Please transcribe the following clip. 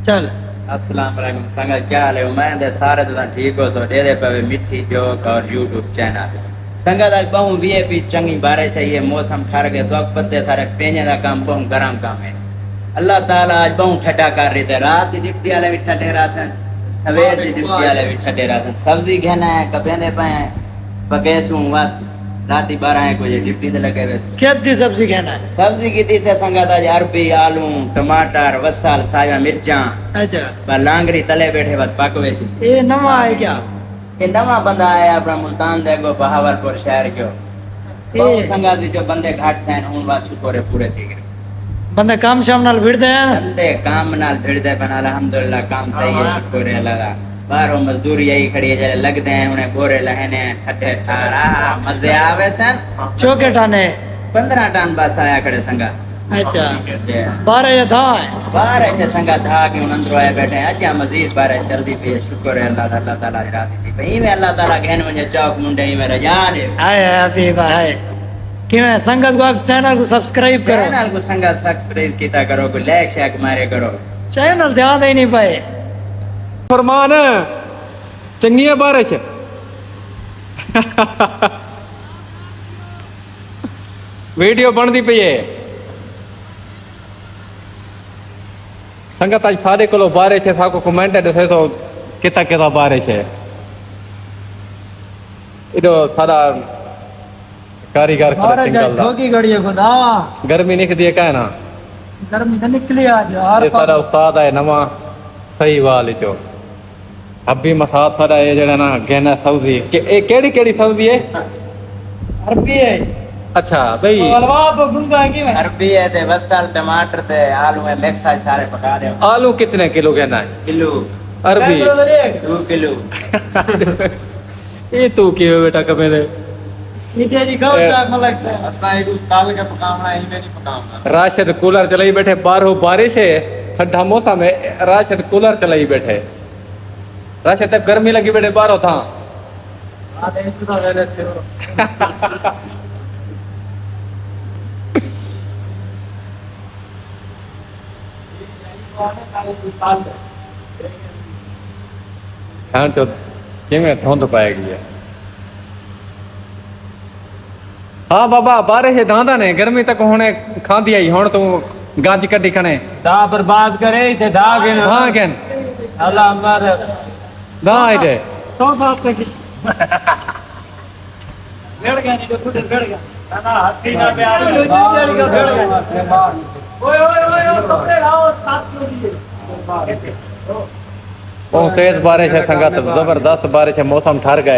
चल अस्सलाम वालेकुम संगत, क्या हाल है? उम्मीद है सारे तुम ठीक हो। तो डेरे पे मिठी जोक और यूट्यूब चैनल संगत आज बहु वीआईपी चंगी बारिश है। ये मौसम ठहर गए तो पत्ते सारे पेने का काम बहु गरम काम है। अल्लाह ताला आज बहु ठंडा कर रही थे। रात की डिप्टी वाले भी ठंडे रहा थे, सवेर की डिप्टी वाले भी ठंडे रहा थे। सब्जी घेना है कपेंदे पे पकेसू रात 12 बजे डिप्टी से लगे हुए। क्या दी सब्जी कहना है? सब्जी की थी से संगत आज अरबी, आलू, टमाटर, वसाल, साया मिर्चा, अच्छा लांगड़ी तले बैठे बस पकवे सी। ये नवा है क्या? ये नवा बंदा आया अपना मुल्तान देखो बहावलपुर शहर क्यों ये संगत जो बंदे घाट थे उन बात शुक्र पूरे थी गए। बंदे काम शाम नाल भिड़ दे ना। बंदे काम नाल भिड़ दे बना अल्हम्दुलिल्लाह काम सही है शुक्र है अल्लाह का। बाहरों मजदूरी यही खड़ी है जरे लगते हैं उन्हें बोरे लहने ठट्ठे ठारा मजे आवे सन। चौके ठाने 15 टन बस आया खड़े संगत। अच्छा 12 या था है। बारिश है संगत था कि उन अंदर आए बैठे हैं। अच्छा मजीद बारिश जल्दी पे शुक्र है अल्लाह अल्लाह ताला की रात थी भाई में अल्लाह ताला कहन मुझे चौक मुंडे ही मेरा जान है। हाय हफीब हाय कि मैं संगत को चैनल को सब्सक्राइब करो। चैनल को संगत सब्सक्राइब कीता करो, को लाइक शेयर मारे करो। चैनल ध्यान दे नहीं पाए। फरमान चंगी है बारिश वीडियो बनती पई है संगत आज फादे को बारिश है साको कमेंट दसे तो किता किता बारिश है इधो सारा कारीगर खड़ा सिंगल दा ठोकी घड़ी है खुदा गर्मी निकदी है का ना गर्मी तो निकली आज हर ये सारा उस्ताद है नवा सही वाल चो अभी मसाद सारा ये जड़ा ना गहना सब्जी के ए केड़ी केड़ी सब्जी है अरबी है। अच्छा भाई हलवा पे गुंगा है कि मैं अरबी है ते वसाल टमाटर ते आलू है मिक्स है सारे पका दे। आलू कितने किलो गहना है किलो अरबी 2 किलो। ये तू की बेटा कमे दे इधर जी गांव चाक मलक से असला एक काल का पकावना है नहीं पकावना। राशिद कूलर चलाई बैठे बारह बारिश है ठंडा मौसम है राशिद कूलर चलाई बैठे राशिद तब गर्मी लगी बैठे बारह था आधे इंच तो ले लेते हो। ध्यान चो किमें धुंध पाएगी है हाँ बाबा बारिश है धांधा ने गर्मी तक होने खांदी आई हुन तू गांज कड्डी खने दा बर्बाद करे ते दा के ना हाँ केन अल्लाह अमर दा आइडे 100 बात की बेड़ गया नहीं तो खुद बेड़ गया ना हत्ती ना प्यार ओए ओए ओए कपड़े लाओ 7 किलो दिए बहुत तेज बारिश है संगत जबरदस्त बारिश है मौसम ठहर गए